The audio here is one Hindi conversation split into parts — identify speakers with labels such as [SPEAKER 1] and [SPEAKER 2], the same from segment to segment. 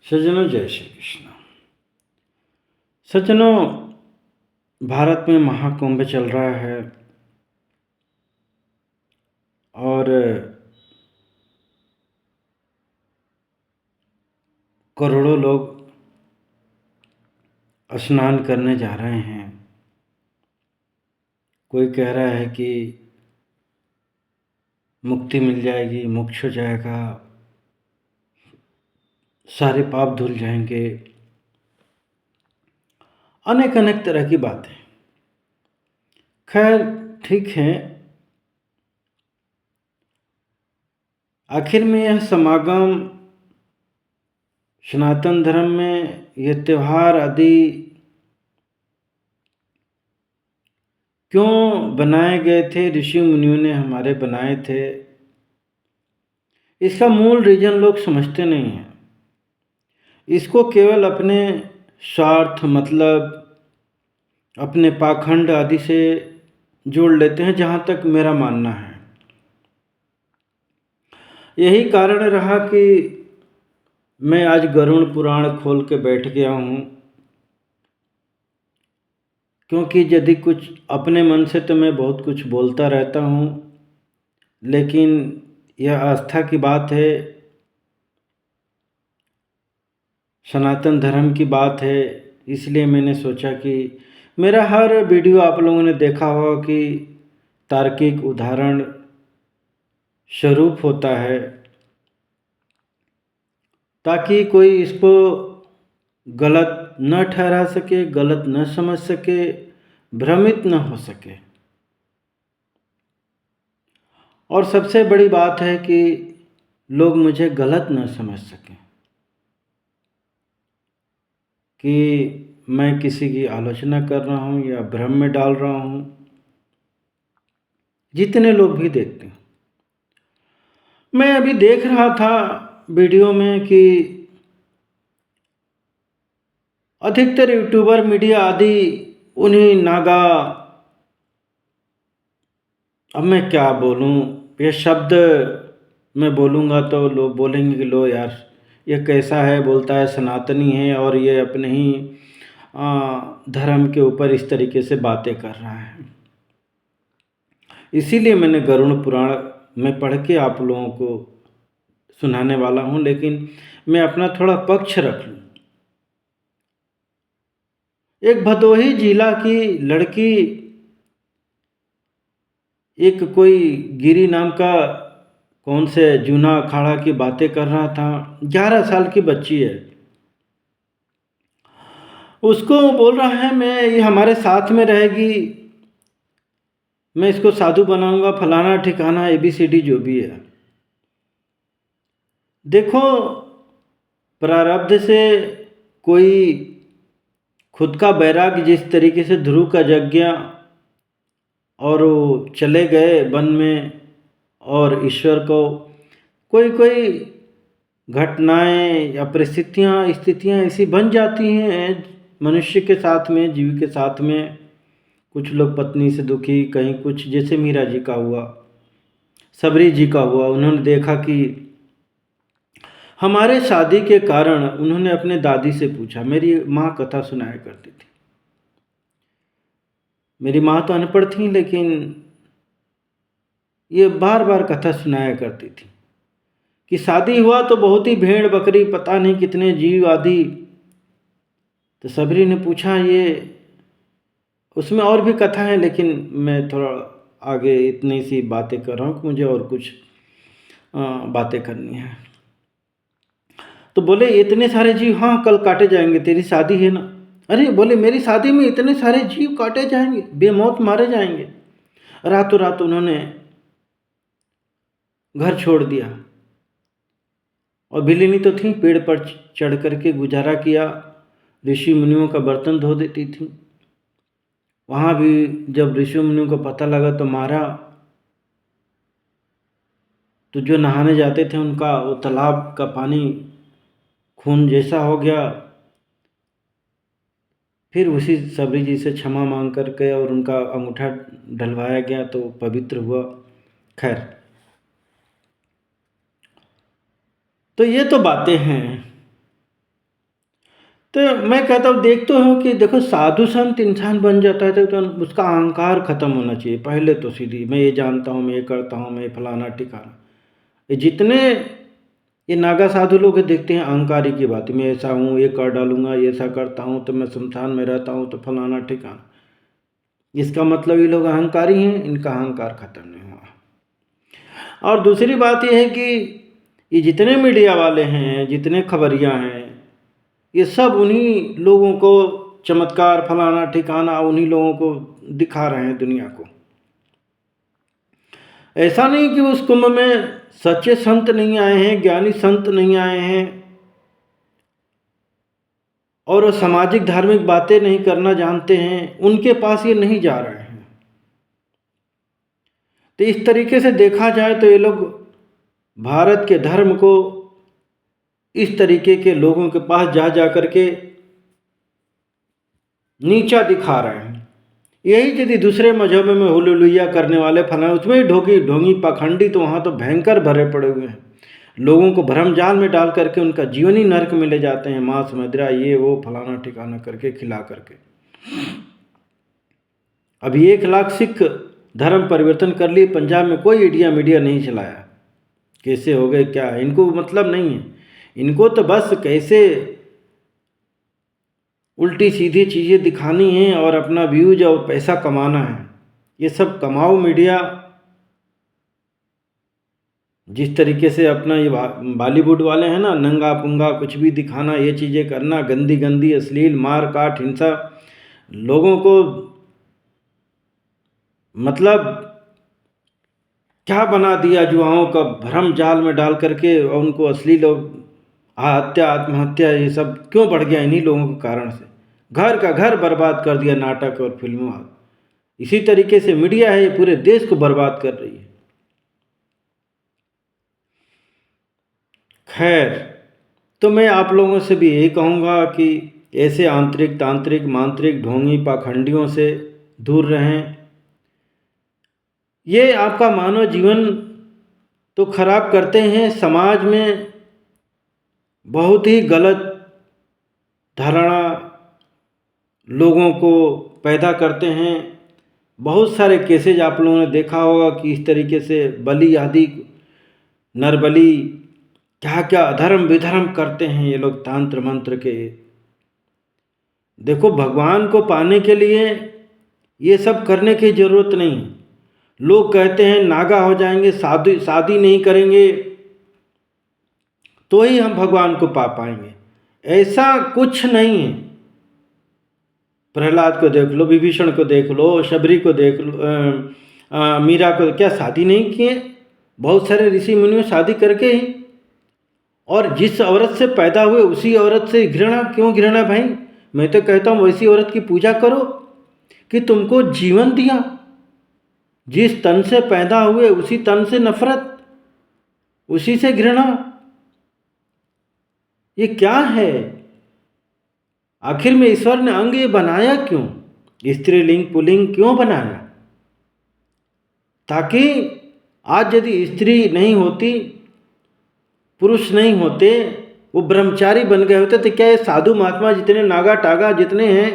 [SPEAKER 1] सज्जनों, जय श्री कृष्ण। सज्जनों, भारत में महाकुंभ चल रहा है और करोड़ों लोग स्नान करने जा रहे हैं। कोई कह रहा है कि मुक्ति मिल जाएगी, मोक्ष हो जाएगा, सारे पाप धुल जाएंगे, अनेक अनेक तरह की बातें। खैर, ठीक है। आखिर में यह समागम, सनातन धर्म में ये त्यौहार आदि क्यों बनाए गए थे? ऋषि मुनियों ने हमारे बनाए थे। इसका मूल रीजन लोग समझते नहीं हैं। इसको केवल अपने स्वार्थ, मतलब अपने पाखंड आदि से जोड़ लेते हैं, जहाँ तक मेरा मानना है। यही कारण रहा कि मैं आज गरुड़ पुराण खोल के बैठ गया हूँ, क्योंकि यदि कुछ अपने मन से तो मैं बहुत कुछ बोलता रहता हूँ, लेकिन यह आस्था की बात है, सनातन धर्म की बात है। इसलिए मैंने सोचा कि मेरा हर वीडियो आप लोगों ने देखा होगा कि तार्किक उदाहरण स्वरूप होता है, ताकि कोई इसको गलत न ठहरा सके, गलत न समझ सके, भ्रमित न हो सके। और सबसे बड़ी बात है कि लोग मुझे गलत न समझ सकें कि मैं किसी की आलोचना कर रहा हूँ या भ्रम में डाल रहा हूँ। जितने लोग भी देखते हैं, मैं अभी देख रहा था वीडियो में कि अधिकतर यूट्यूबर, मीडिया आदि उन्हीं नागा, अब मैं क्या बोलूँ, ये शब्द मैं बोलूँगा तो लोग बोलेंगे कि लो यार, ये कैसा है, बोलता है सनातनी है और ये अपने ही धर्म के ऊपर इस तरीके से बातें कर रहा है। इसीलिए मैंने गरुड़ पुराण में पढ़ के आप लोगों को सुनाने वाला हूँ, लेकिन मैं अपना थोड़ा पक्ष रख लूँ। एक भदोही जिला की लड़की, एक कोई गिरी नाम का कौन से जूना अखाड़ा की बातें कर रहा था। 11 साल की बच्ची है। उसको बोल रहा है मैं, ये हमारे साथ में रहेगी, मैं इसको साधु बनाऊंगा, फलाना ठिकाना ABCD जो भी है। देखो, प्रारब्ध से कोई खुद का बैराग, जिस तरीके से ध्रुव का यज्ञ और वो चले गए वन में, और ईश्वर को कोई कोई घटनाएं या परिस्थितियां, स्थितियां ऐसी बन जाती हैं मनुष्य के साथ में, जीव के साथ में। कुछ लोग पत्नी से दुखी, कहीं कुछ, जैसे मीरा जी का हुआ, सबरी जी का हुआ। उन्होंने देखा कि हमारे शादी के कारण, उन्होंने अपने दादी से पूछा, मेरी माँ कथा सुनाया करती थी, मेरी माँ तो अनपढ़ थी, लेकिन ये बार बार कथा सुनाया करती थी कि शादी हुआ तो बहुत ही भेड़ बकरी, पता नहीं कितने जीव आदि। तो सबरी ने पूछा, ये उसमें और भी कथा है, लेकिन मैं थोड़ा आगे इतनी सी बातें कर रहा हूँ कि मुझे और कुछ बातें करनी है। तो बोले, इतने सारे जीव, हाँ कल काटे जाएंगे, तेरी शादी है ना। अरे बोले, मेरी शादी में इतने सारे जीव काटे जाएंगे, बेमौत मारे जाएंगे। रातों रात उन्होंने घर छोड़ दिया, और बिल्ली तो थी, पेड़ पर चढ़ करके गुजारा किया, ऋषि मुनियों का बर्तन धो देती थी। वहाँ भी जब ऋषि मुनियों को पता लगा तो मारा। तो जो नहाने जाते थे उनका वो तालाब का पानी खून जैसा हो गया। फिर उसी सबरी जी से क्षमा मांग करके और उनका अंगूठा डलवाया गया तो पवित्र हुआ। खैर, तो ये तो बातें हैं। तो मैं कहता हूँ, देखते हो कि देखो साधु संत इंसान बन जाता है तो उसका अहंकार खत्म होना चाहिए। पहले तो सीधी मैं ये जानता हूँ, मैं ये करता हूँ, मैं फलाना ठिकाना, ये जितने ये नागा साधु लोग देखते हैं अहंकारी की बात, मैं ऐसा हूँ, ये कर डालूंगा, ये ऐसा करता हूँ, तो मैं शमशान में रहता हूँ, तो फलाना ठिकाना। इसका मतलब ये लोग अहंकारी हैं, इनका अहंकार खत्म नहीं हुआ। और दूसरी बात ये है कि ये जितने मीडिया वाले हैं, जितने खबरिया हैं, ये सब उन्हीं लोगों को चमत्कार फलाना ठिकाना उन्हीं लोगों को दिखा रहे हैं दुनिया को। ऐसा नहीं कि उस कुंभ में सच्चे संत नहीं आए हैं, ज्ञानी संत नहीं आए हैं और सामाजिक धार्मिक बातें नहीं करना जानते हैं, उनके पास ये नहीं जा रहे हैं। तो इस तरीके से देखा जाए तो ये लोग भारत के धर्म को इस तरीके के लोगों के पास जा जा करके नीचा दिखा रहे हैं। यही यदि दूसरे मजहब में हुलुलुया करने वाले फला उसमें ढोंगी ढोंगी पाखंडी तो वहाँ तो भयंकर भरे पड़े हुए हैं, लोगों को भ्रम जाल में डाल करके उनका जीवन ही नरक में ले जाते हैं, मांस मदिरा ये वो फलाना ठिकाना करके खिला करके। अभी 1 लाख सिख धर्म परिवर्तन कर लिए, पंजाब में कोई मीडिया नहीं चलाया, कैसे हो गए क्या, इनको मतलब नहीं है। इनको तो बस कैसे उल्टी सीधी चीज़ें दिखानी हैं और अपना व्यूज और पैसा कमाना है। ये सब कमाओ मीडिया। जिस तरीके से अपना ये बॉलीवुड वाले हैं ना, नंगा पुंगा कुछ भी दिखाना, ये चीज़ें करना, गंदी गंदी अश्लील मार काट हिंसा, लोगों को मतलब क्या बना दिया, युवाओं का भ्रम जाल में डाल करके और उनको अश्लील हत्या आत्महत्या ये सब क्यों बढ़ गया, इन्हीं लोगों के कारण से। घर का घर बर्बाद कर दिया नाटक और फिल्मों। इसी तरीके से मीडिया है, ये पूरे देश को बर्बाद कर रही है। खैर, तो मैं आप लोगों से भी यही कहूँगा कि ऐसे आंतरिक तांत्रिक मांत्रिक ढोंगी पाखंडियों से दूर रहें। ये आपका मानव जीवन तो खराब करते हैं, समाज में बहुत ही गलत धारणा लोगों को पैदा करते हैं। बहुत सारे केसेज आप लोगों ने देखा होगा कि इस तरीके से बलि आदि नरबली क्या क्या अधर्म विधर्म करते हैं ये लोग तंत्र मंत्र के। देखो, भगवान को पाने के लिए ये सब करने की जरूरत नहीं है। लोग कहते हैं नागा हो जाएंगे, शादी नहीं करेंगे तो ही हम भगवान को पा पाएंगे, ऐसा कुछ नहीं है। प्रहलाद को देख लो, विभीषण को देख लो, शबरी को देख लो, मीरा को, क्या शादी नहीं किए? बहुत सारे ऋषि मुनियों शादी करके ही, और जिस औरत से पैदा हुए उसी औरत से घृणा क्यों? घृणा भाई, मैं तो कहता हूँ वैसी औरत की पूजा करो कि तुमको जीवन दिया। जिस तन से पैदा हुए उसी तन से नफरत, उसी से घृणा, ये क्या है? आखिर में ईश्वर ने अंग ये बनाया क्यों? स्त्रीलिंग पुल्लिंग क्यों बनाया? ताकि आज यदि स्त्री नहीं होती, पुरुष नहीं होते, वो ब्रह्मचारी बन गए होते, तो क्या ये साधु महात्मा जितने नागा टागा जितने हैं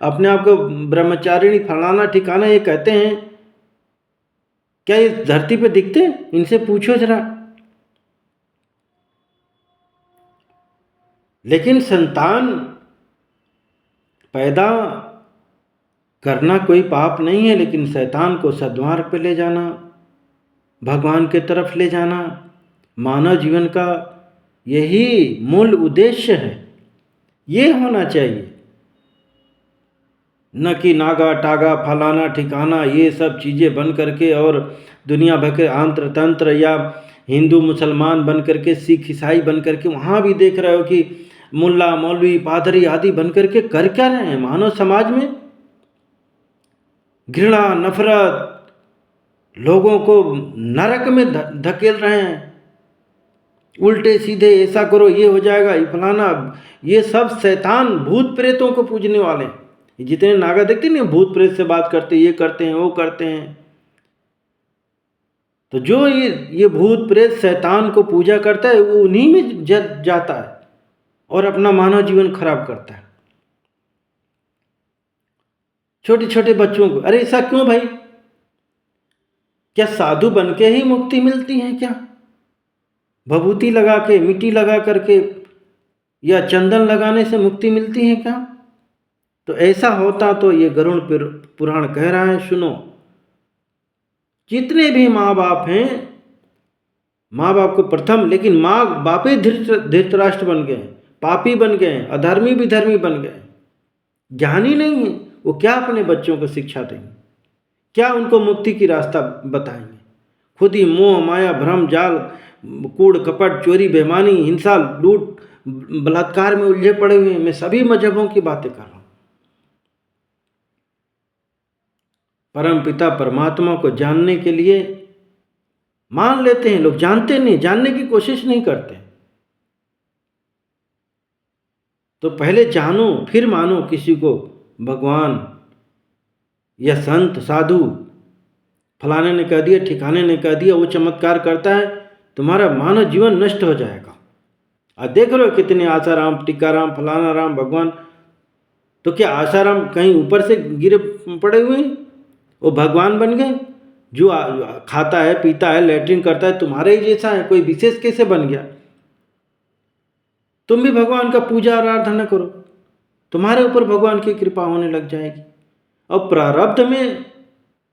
[SPEAKER 1] अपने आप को ब्रह्मचारिणी फलाना ठिकाना ये कहते हैं, क्या ये धरती पे दिखते? इनसे पूछो जरा। लेकिन संतान पैदा करना कोई पाप नहीं है, लेकिन शैतान को सद्मार्ग पे ले जाना, भगवान के तरफ ले जाना मानव जीवन का यही मूल उद्देश्य है। ये होना चाहिए, न कि नागा टागा फलाना ठिकाना ये सब चीज़ें बन करके और दुनिया भर के आंत्र तंत्र या हिंदू मुसलमान बन करके, सिख ईसाई बन करके, वहाँ भी देख रहे हो कि मुल्ला मौलवी पादरी आदि बन करके कर क्या रहे हैं? मानव समाज में घृणा नफरत, लोगों को नरक में धकेल रहे हैं। उल्टे सीधे ऐसा करो ये हो जाएगा, ये फलाना, ये सब शैतान भूत प्रेतों को पूजने वाले हैं। जितने नागा देखते नहीं, भूत प्रेत से बात करते, ये करते हैं वो करते हैं। तो जो ये भूत प्रेत शैतान को पूजा करता है वो उन्हीं में जाता है और अपना मानव जीवन खराब करता है। छोटे छोटे बच्चों को, अरे ऐसा क्यों भाई? क्या साधु बन के ही मुक्ति मिलती है क्या? भभूति लगा के, मिट्टी लगा करके या चंदन लगाने से मुक्ति मिलती है क्या? तो ऐसा होता तो ये गरुड़ पुराण कह रहा है, सुनो, जितने भी माँ बाप हैं, माँ बाप को प्रथम, लेकिन माँ बाप ही धृतराष्ट्र बन गए, पापी बन गए, अधर्मी भी धर्मी बन गए, ज्ञानी नहीं है, वो क्या अपने बच्चों को शिक्षा देंगे? क्या उनको मुक्ति की रास्ता बताएंगे? खुद ही मोह माया भ्रम जाल कूड़ कपट चोरी बेईमानी हिंसा लूट बलात्कार में उलझे पड़े हुए हैं। मैं सभी मजहबों की बातें कर रहा हूँ। परम पिता परमात्मा को जानने के लिए मान लेते हैं लोग, जानते नहीं, जानने की कोशिश नहीं करते। तो पहले जानो फिर मानो किसी को भगवान या संत साधु। फलाने ने कह दिया, ठिकाने ने कह दिया, वो चमत्कार करता है, तुम्हारा मानव जीवन नष्ट हो जाएगा। और देख लो कितने आसाराम, टीकाराम, फलाना राम, भगवान, तो क्या आसाराम कहीं ऊपर से गिरे पड़े हुए हैं? वो भगवान बन गए? जो खाता है पीता है लैट्रिन करता है तुम्हारे ही जैसा है, कोई विशेष कैसे बन गया? तुम भी भगवान का पूजा और आराधना करो, तुम्हारे ऊपर भगवान की कृपा होने लग जाएगी। और प्रारब्ध में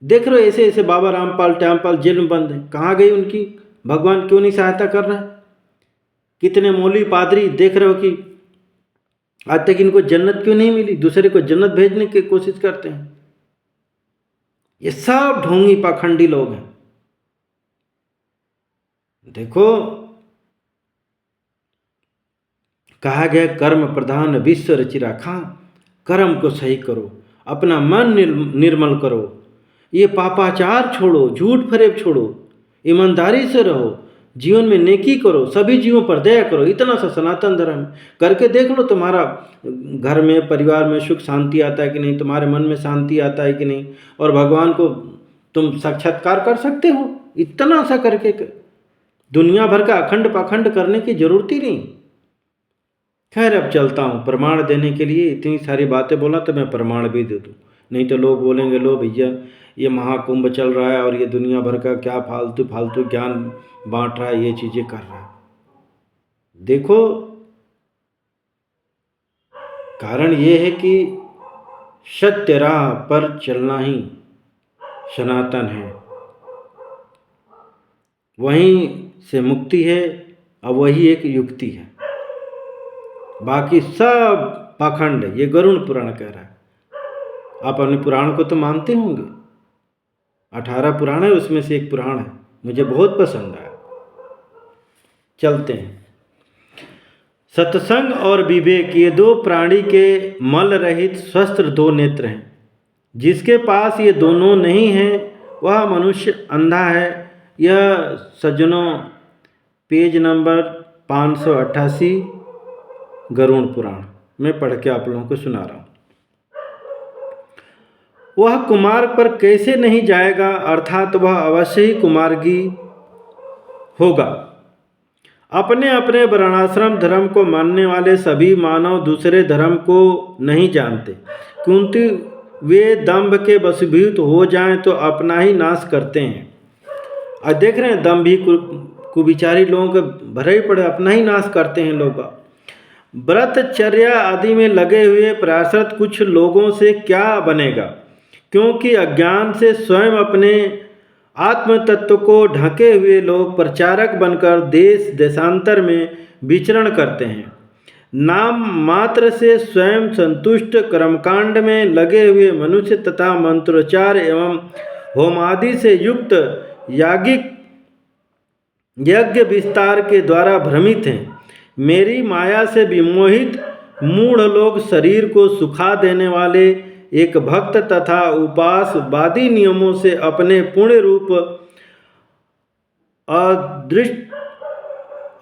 [SPEAKER 1] देख रहे हो ऐसे ऐसे बाबा रामपाल ट्यामपाल जेल में बंद है, कहाँ गई उनकी? भगवान क्यों नहीं सहायता कर रहा है? कितने मौलवी पादरी देख रहे हो कि आज तक इनको जन्नत क्यों नहीं मिली, दूसरे को जन्नत भेजने की कोशिश करते हैं। ये सब ढोंगी पाखंडी लोग हैं। देखो, कहा गया कर्म प्रधान विश्व रचि राखा, कर्म को सही करो, अपना मन निर्मल करो, ये पापाचार छोड़ो, झूठ फरेब छोड़ो, ईमानदारी से रहो, जीवन में नेकी करो, सभी जीवों पर दया करो। इतना सा सनातन धर्म करके देख लो, तुम्हारा घर में परिवार में सुख शांति आता है कि नहीं, तुम्हारे मन में शांति आता है कि नहीं, और भगवान को तुम साक्षात्कार कर सकते हो। इतना सा करके दुनिया भर का अखंड पाखंड करने की जरूरत ही नहीं। खैर, अब चलता हूँ। प्रमाण देने के लिए इतनी सारी बातें बोला तो मैं प्रमाण भी दे दूँ, नहीं तो लोग बोलेंगे, लो भैया ये महाकुंभ चल रहा है और ये दुनिया भर का क्या फालतू फालतू ज्ञान बांट रहा है, ये चीज़ें कर रहा है। देखो, कारण ये है कि सत्य राह पर चलना ही सनातन है, वहीं से मुक्ति है और वही एक युक्ति है। बाकी सब पाखंड है। ये गरुड़ पुराण कह रहा है। आप अपने पुराण को तो मानते होंगे, 18 पुराण है, उसमें से एक पुराण है, मुझे बहुत पसंद आया। चलते हैं। सत्संग और विवेक, ये दो प्राणी के मल रहित स्वस्थ दो नेत्र हैं। जिसके पास ये दोनों नहीं हैं वह मनुष्य अंधा है। यह सज्जनों पेज नंबर 588 गरुड़ पुराण में पढ़ के आप लोगों को सुना रहा हूँ। वह कुमार्ग पर कैसे नहीं जाएगा, अर्थात वह अवश्य ही कुमार्गी होगा। अपने अपने वर्णाश्रम धर्म को मानने वाले सभी मानव दूसरे धर्म को नहीं जानते, क्योंकि वे दंभ के वशीभूत हो जाएं तो अपना ही नाश करते हैं। और देख रहे हैं, दंभी कुविचारी लोगों के भरे ही पड़े, अपना ही नाश करते हैं लोग। व्रतचर्या आदि में लगे हुए प्रयासरत कुछ लोगों से क्या बनेगा, क्योंकि अज्ञान से स्वयं अपने आत्म तत्व को ढके हुए लोग प्रचारक बनकर देश देशांतर में विचरण करते हैं। नाम मात्र से स्वयं संतुष्ट कर्मकांड में लगे हुए मनुष्य तथा मंत्रोच्चार एवं होमादि से युक्त याज्ञिक यज्ञ विस्तार के द्वारा भ्रमित हैं। मेरी माया से विमोहित मूढ़ लोग शरीर को सुखा देने वाले एक भक्त तथा उपासवादी नियमों से अपने पुण्य रूप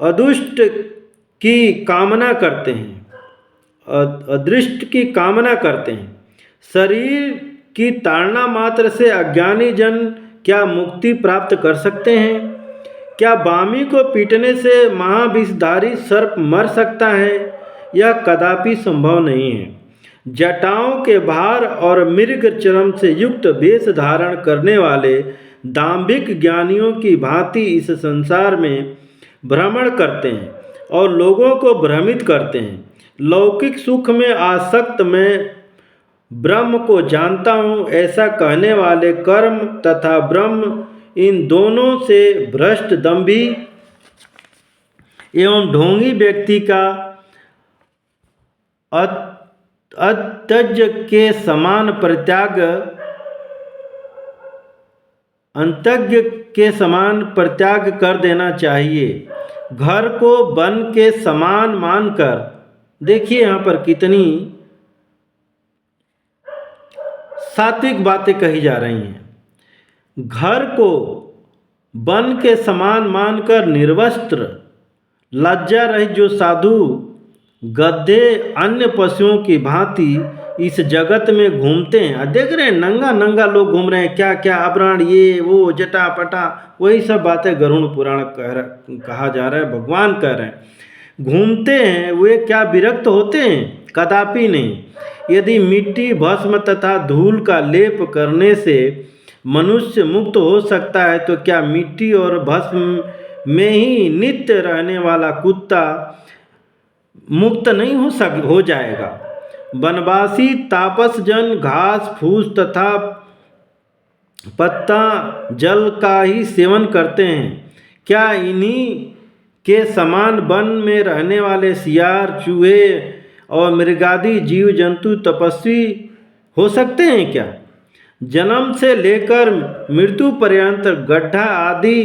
[SPEAKER 1] अदुष्ट की कामना करते हैं, अदृष्ट की कामना करते हैं। शरीर की ताड़ना मात्र से अज्ञानी जन क्या मुक्ति प्राप्त कर सकते हैं? क्या वामी को पीटने से महाविषधारी सर्प मर सकता है यह कदापि संभव नहीं है। जटाओं के भार और मृग चर्म से युक्त वेश धारण करने वाले दाम्भिक ज्ञानियों की भांति इस संसार में भ्रमण करते हैं और लोगों को भ्रमित करते हैं। लौकिक सुख में आसक्त मैं ब्रह्म को जानता हूँ ऐसा कहने वाले कर्म तथा ब्रह्म इन दोनों से भ्रष्ट दंभी एवं ढोंगी व्यक्ति का अत्यज के समान परित्याग अंतज्ञ के समान परित्याग कर देना चाहिए। घर को वन के समान मानकर, देखिए यहाँ पर कितनी सात्विक बातें कही जा रही हैं। घर को वन के समान मानकर निर्वस्त्र लज्जा रहित जो साधु गधे अन्य पशुओं की भांति इस जगत में घूमते हैं। देख रहे हैं नंगा नंगा लोग घूम रहे हैं, क्या क्या आभरण ये वो जटा पटा, वही सब बातें गरुड़ पुराण कहा जा रहा है, भगवान कह रहे हैं। घूमते हैं वे क्या विरक्त होते हैं? कदापि नहीं। यदि मिट्टी भस्म तथा धूल का लेप करने से मनुष्य मुक्त हो सकता है तो क्या मिट्टी और भस्म में ही नित्य रहने वाला कुत्ता मुक्त नहीं हो जाएगा? वनवासी तापसजन घास फूस तथा पत्ता जल का ही सेवन करते हैं। क्या इन्हीं के समान वन में रहने वाले सियार चूहे और मृगादि जीव जंतु तपस्वी हो सकते हैं क्या? जन्म से लेकर मृत्यु पर्यंत गड्ढा आदि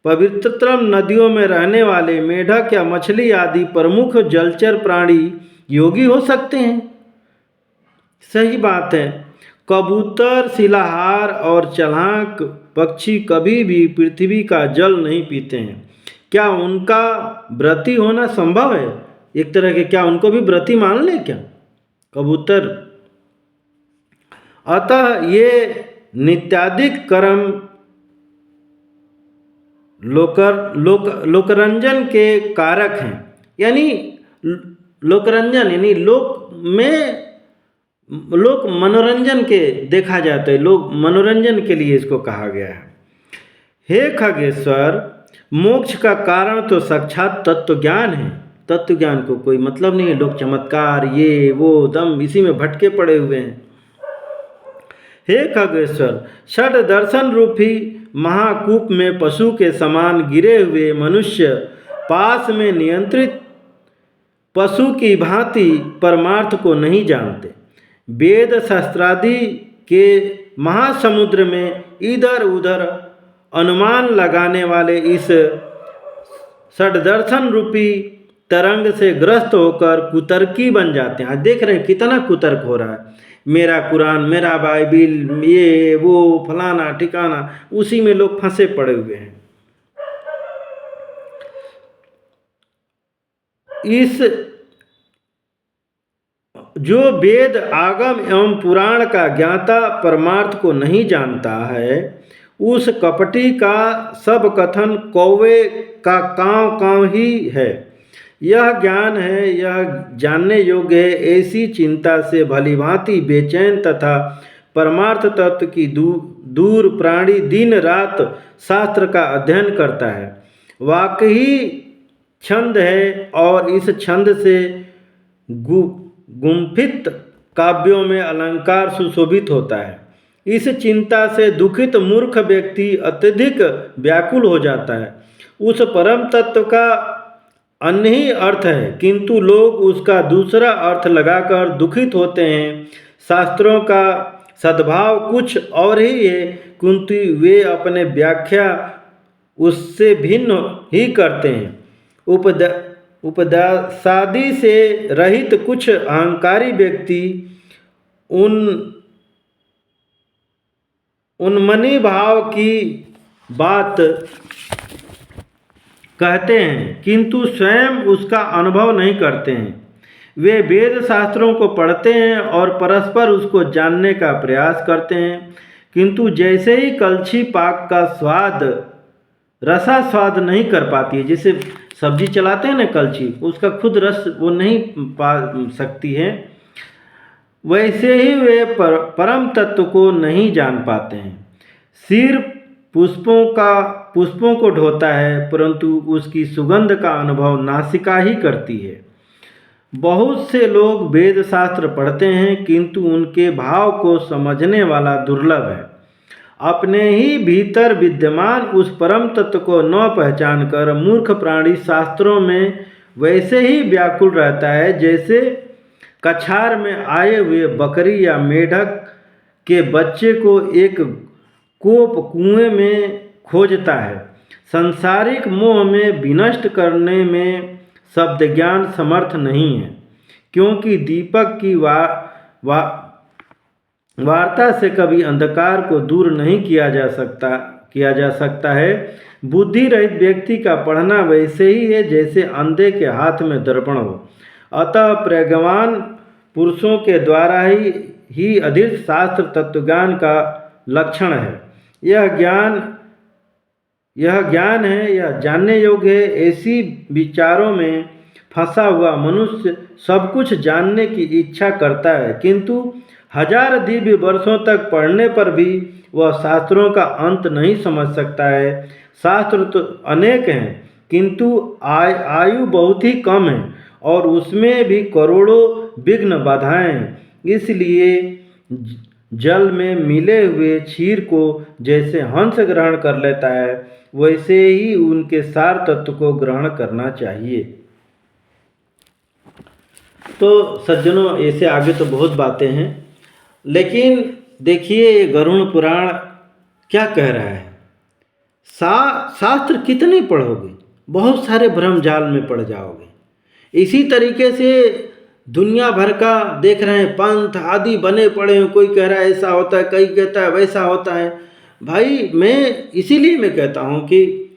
[SPEAKER 1] पवित्रतम नदियों में रहने वाले मेढक या मछली आदि प्रमुख जलचर प्राणी योगी हो सकते हैं। सही बात है। कबूतर, शिलाहार और चल्हाक पक्षी कभी भी पृथ्वी का जल नहीं पीते हैं। क्या उनका व्रती होना संभव है? एक तरह के क्या उनको भी व्रती मान ले क्या कबूतर? अतः ये नित्यादिक कर्म लोकरंजन के कारक हैं। यानी लोकरंजन यानी लोक मनोरंजन के देखा जाता है, लोग मनोरंजन के लिए इसको कहा गया है। हे खगेश्वर, मोक्ष का कारण तो साक्षात तत्व ज्ञान है। तत्व ज्ञान को कोई मतलब नहीं है। लोग चमत्कार ये वो दम इसी में भटके पड़े हुए हैं। हे खगेश्वर, षड दर्शन रूपी महाकूप में पशु के समान गिरे हुए मनुष्य पास में नियंत्रित पशु की भांति परमार्थ को नहीं जानते। वेद शास्त्रादि के महासमुद्र में इधर उधर अनुमान लगाने वाले इस षड्दर्शन रूपी तरंग से ग्रस्त होकर कुतर्की बन जाते हैं। देख रहे हैं कितना कुतर्क हो रहा है। मेरा कुरान, मेरा बाइबिल, ये वो फलाना ठिकाना, उसी में लोग फंसे पड़े हुए हैं। इस जो वेद आगम एवं पुराण का ज्ञाता परमार्थ को नहीं जानता है, उस कपटी का सब कथन कौवे का कांव कांव ही है। यह ज्ञान है, यह जानने योग्य है। ऐसी चिंता से भलीभांति बेचैन तथा परमार्थ तत्व की दूर प्राणी दिन रात शास्त्र का अध्ययन करता है। वाकई छंद है और इस छंद से गुम्फित काव्यों में अलंकार सुशोभित होता है। इस चिंता से दुखित मूर्ख व्यक्ति अत्यधिक व्याकुल हो जाता है। उस परम तत्व का अन्य ही अर्थ है, किंतु लोग उसका दूसरा अर्थ लगाकर दुखित होते हैं। शास्त्रों का सद्भाव कुछ और ही है, किंतु वे अपने व्याख्या उससे भिन्न ही करते हैं। उपदेशादि से रहित कुछ अहंकारी व्यक्ति उन्मनी भाव की बात कहते हैं, किंतु स्वयं उसका अनुभव नहीं करते हैं। वे वेद शास्त्रों को पढ़ते हैं और परस्पर उसको जानने का प्रयास करते हैं, किंतु जैसे ही कलछी पाक का स्वाद रसा स्वाद नहीं कर पाती है। जैसे सब्जी चलाते हैं ना कलछी, उसका खुद रस वो नहीं पा सकती है, वैसे ही वे परम तत्व को नहीं जान पाते हैं। सिर पुष्पों को ढोता है, परंतु उसकी सुगंध का अनुभव नासिका ही करती है। बहुत से लोग वेद शास्त्र पढ़ते हैं, किंतु उनके भाव को समझने वाला दुर्लभ है। अपने ही भीतर विद्यमान उस परम तत्व को न पहचान कर मूर्ख प्राणी शास्त्रों में वैसे ही व्याकुल रहता है जैसे कछार में आए हुए बकरी या मेढक के बच्चे को एक कोप कुएं में खोजता है। सांसारिक मोह में विनष्ट करने में शब्द ज्ञान समर्थ नहीं है, क्योंकि दीपक की वार्ता से कभी अंधकार को दूर नहीं किया जा सकता है। बुद्धि रहित व्यक्ति का पढ़ना वैसे ही है जैसे अंधे के हाथ में दर्पण हो। अतः प्रज्ञावान पुरुषों के द्वारा ही अधिक शास्त्र तत्वज्ञान का लक्षण है। यह ज्ञान है, यह जानने योग्य है। ऐसी विचारों में फंसा हुआ मनुष्य सब कुछ जानने की इच्छा करता है, किंतु हजार दिव्य वर्षों तक पढ़ने पर भी वह शास्त्रों का अंत नहीं समझ सकता है। शास्त्र तो अनेक हैं, किंतु आयु बहुत ही कम है और उसमें भी करोड़ों विघ्न बाधाएं हैं। इसलिए जल में मिले हुए क्षीर को जैसे हंस ग्रहण कर लेता है, वैसे ही उनके सार तत्व को ग्रहण करना चाहिए। तो सज्जनों, ऐसे आगे तो बहुत बातें हैं, लेकिन देखिए ये गरुड़ पुराण क्या कह रहा है। शास्त्र कितने पढ़ोगे, बहुत सारे भ्रम जाल में पड़ जाओगे। इसी तरीके से दुनिया भर का देख रहे हैं, पंथ आदि बने पड़े हैं। कोई कह रहा है ऐसा होता है, कोई कहता है वैसा होता है। भाई मैं इसीलिए मैं कहता हूँ कि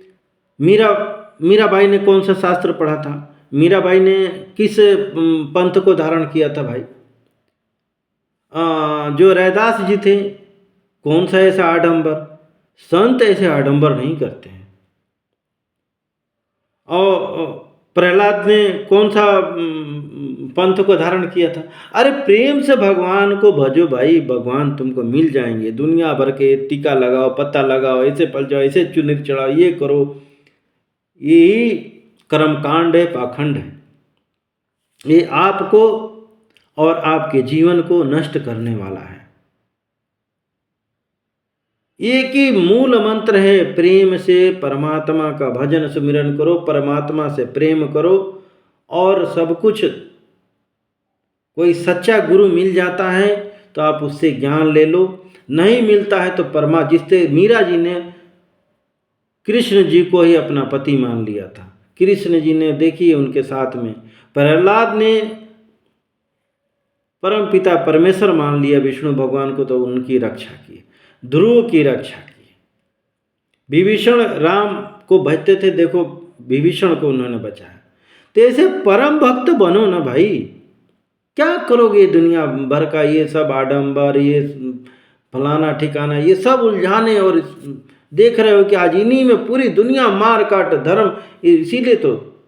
[SPEAKER 1] मीराबाई ने कौन सा शास्त्र पढ़ा था, मीराबाई ने किस पंथ को धारण किया था भाई। जो रैदास जी थे, कौन सा ऐसा आडंबर, संत ऐसे आडंबर नहीं करते हैं। और प्रहलाद ने कौन सा पंथ को धारण किया था। अरे प्रेम से भगवान को भजो भाई, भगवान तुमको मिल जाएंगे। दुनिया भर के टीका लगाओ, पत्ता लगाओ, ऐसे पल जाओ, ऐसे चुनरी चढ़ाओ, ये करो, यही कर्मकांड है, पाखंड है। ये आपको और आपके जीवन को नष्ट करने वाला है। एक ही मूल मंत्र है, प्रेम से परमात्मा का भजन सुमिरन करो, परमात्मा से प्रेम करो और सब कुछ। कोई सच्चा गुरु मिल जाता है तो आप उससे ज्ञान ले लो, नहीं मिलता है तो जिससे मीरा जी ने कृष्ण जी को ही अपना पति मान लिया था। कृष्ण जी ने देखिए उनके साथ में, प्रहलाद ने परम पिता परमेश्वर मान लिया विष्णु भगवान को, तो उनकी रक्षा की, ध्रुव की रक्षा की। विभीषण राम को भजते थे, देखो विभीषण को उन्होंने बचाया। तो ऐसे परम भक्त बनो ना भाई। क्या करोगे दुनिया भर का ये सब आडंबर, ये फलाना ठिकाना, ये सब उलझाने, और देख रहे हो कि आज इन्हीं में पूरी दुनिया मार काट धर्म। इसीलिए तो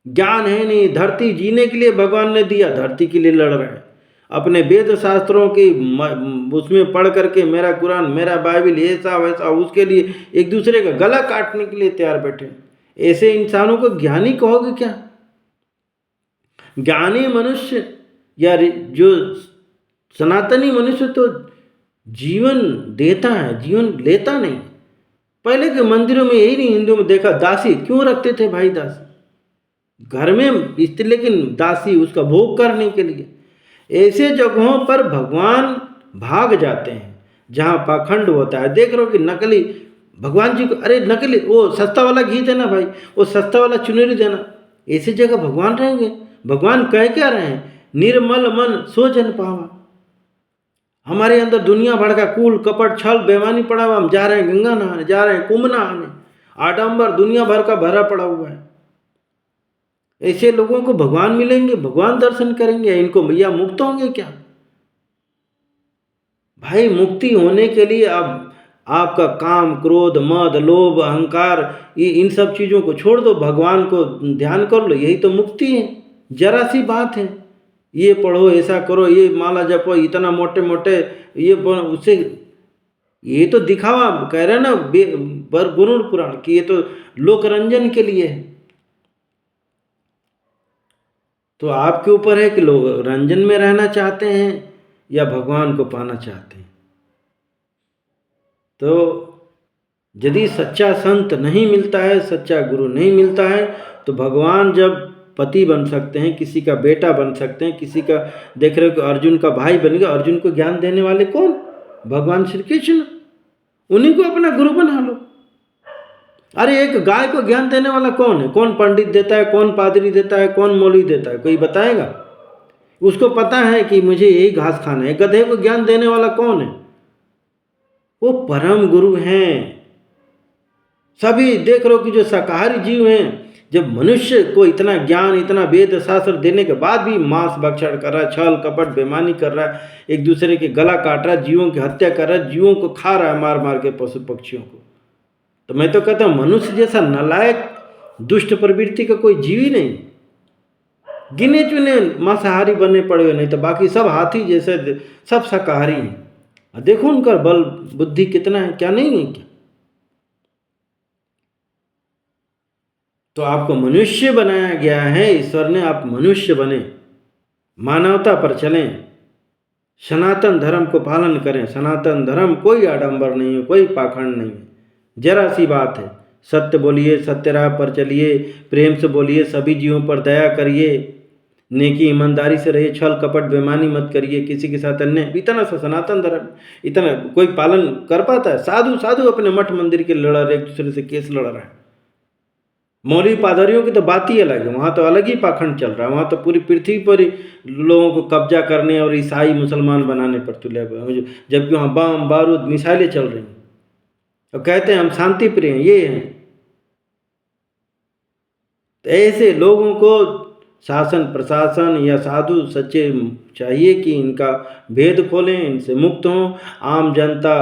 [SPEAKER 1] ज्ञान है नहीं, धरती जीने के लिए भगवान ने दिया, धरती के लिए लड़ रहे हैं। अपने वेद शास्त्रों की उसमें पढ़ करके मेरा कुरान, मेरा बाइबल, ऐसा वैसा, उसके लिए एक दूसरे का गला काटने के लिए तैयार बैठे। ऐसे इंसानों को ज्ञानी कहोगे क्या? ज्ञानी मनुष्य या जो सनातनी मनुष्य तो जीवन देता है, जीवन लेता नहीं। पहले के मंदिरों में यही नहीं, हिंदुओं में देखा, दासी क्यों रखते थे भाई? दासी घर में स्त्री, लेकिन दासी उसका भोग करने के लिए। ऐसे जगहों पर भगवान भाग जाते हैं जहाँ पाखंड होता है। देख रहे हो कि नकली भगवान जी को, अरे नकली वो सस्ता वाला घी देना भाई, वो सस्ता वाला चुनरी देना। ऐसी जगह भगवान रहेंगे? भगवान कह क्या रहे हैं? निर्मल मन सो जन पावा। हमारे अंदर दुनिया भर का कूल कपट छल बेईमानी पड़ा हुआ। हम जा रहे हैं गंगा नहाने, जा रहे हैं कुंभ नहाने, आडंबर दुनिया भर का भरा पड़ा हुआ है। ऐसे लोगों को भगवान मिलेंगे, भगवान दर्शन करेंगे? इनको भैया मुक्त होंगे क्या? भाई मुक्ति होने के लिए अब आपका काम, क्रोध, मद, लोभ, अहंकार, इन सब चीज़ों को छोड़ दो, भगवान को ध्यान कर लो, यही तो मुक्ति है। जरा सी बात है, ये पढ़ो, ऐसा करो, ये माला जपो, इतना मोटे मोटे ये उससे, ये तो दिखावा कह रहे हैं ना गरुड़ पुराण की, ये तो लोक रंजन के लिए है। तो आपके ऊपर है कि लोग रंजन में रहना चाहते हैं या भगवान को पाना चाहते हैं। तो यदि सच्चा संत नहीं मिलता है, सच्चा गुरु नहीं मिलता है, तो भगवान जब पति बन सकते हैं, किसी का बेटा बन सकते हैं, किसी का, देख रहे हो कि अर्जुन का भाई बन गया, अर्जुन को ज्ञान देने वाले कौन? भगवान श्री कृष्ण। उन्हीं को अपना गुरु बना लो। अरे एक गाय को ज्ञान देने वाला कौन है? कौन पंडित देता है, कौन पादरी देता है, कौन मौलवी देता है? कोई बताएगा? उसको पता है कि मुझे यही घास खाना है। गधे को ज्ञान देने वाला कौन है? वो परम गुरु हैं। सभी देख रहे हो कि जो शाकाहारी जीव हैं, जब मनुष्य को इतना ज्ञान, इतना वेद शास्त्र देने के बाद भी मांस भक्षण कर रहा है, छल कपट बेईमानी कर रहा है, एक दूसरे के गला काट रहा है, जीवों की हत्या कर रहा है, जीवों को खा रहा है मार मार के, पशु पक्षियों को, तो मैं तो कहता हूँ मनुष्य जैसा नालायक दुष्ट प्रवृत्ति का कोई जीव ही नहीं। गिने चुने मांसाहारी बनने पड़े, नहीं तो बाकी सब हाथी जैसे, सब शाकाहारी हैं। देखो उनका बल बुद्धि कितना है, क्या नहीं है क्या? तो आपको मनुष्य बनाया गया है ईश्वर ने, आप मनुष्य बने, मानवता पर चलें, सनातन धर्म को पालन करें। सनातन धर्म कोई आडंबर नहीं है, कोई पाखंड नहीं है, जरा सी बात है। सत्य बोलिए, सत्य राह पर चलिए, प्रेम से बोलिए, सभी जीवों पर दया करिए, नेकी ईमानदारी से रहिए, छल कपट बेईमानी मत करिए किसी के साथ अन्य। इतना सा सनातन धर्म, इतना कोई पालन कर पाता है? साधु साधु अपने मठ मंदिर के लड़ रहे, एक दूसरे से केस लड़ रहा है। मौलवी पादरियों की तो बात ही अलग है, वहाँ तो अलग ही पाखंड चल रहा है। वहाँ तो पूरी पृथ्वी पर ही लोगों को कब्जा करने और ईसाई मुसलमान बनाने पर तुले हुए, जबकि वहाँ बम बारूद मिसाइलें चल रही हैं और कहते हैं हम शांति प्रिय हैं, ये हैं। तो ऐसे लोगों को शासन प्रशासन या साधु सच्चे चाहिए कि इनका भेद खोलें, इनसे मुक्त हों, आम जनता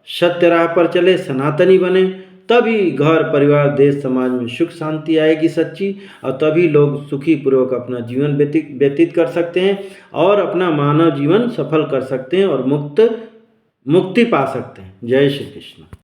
[SPEAKER 1] सत्य राह पर चले, सनातनी बने, तभी घर परिवार देश समाज में सुख शांति आएगी सच्ची, और तभी लोग सुखी पूर्वक अपना जीवन व्यतीत कर सकते हैं और अपना मानव जीवन सफल कर सकते हैं और मुक्ति पा सकते हैं। जय श्री कृष्ण।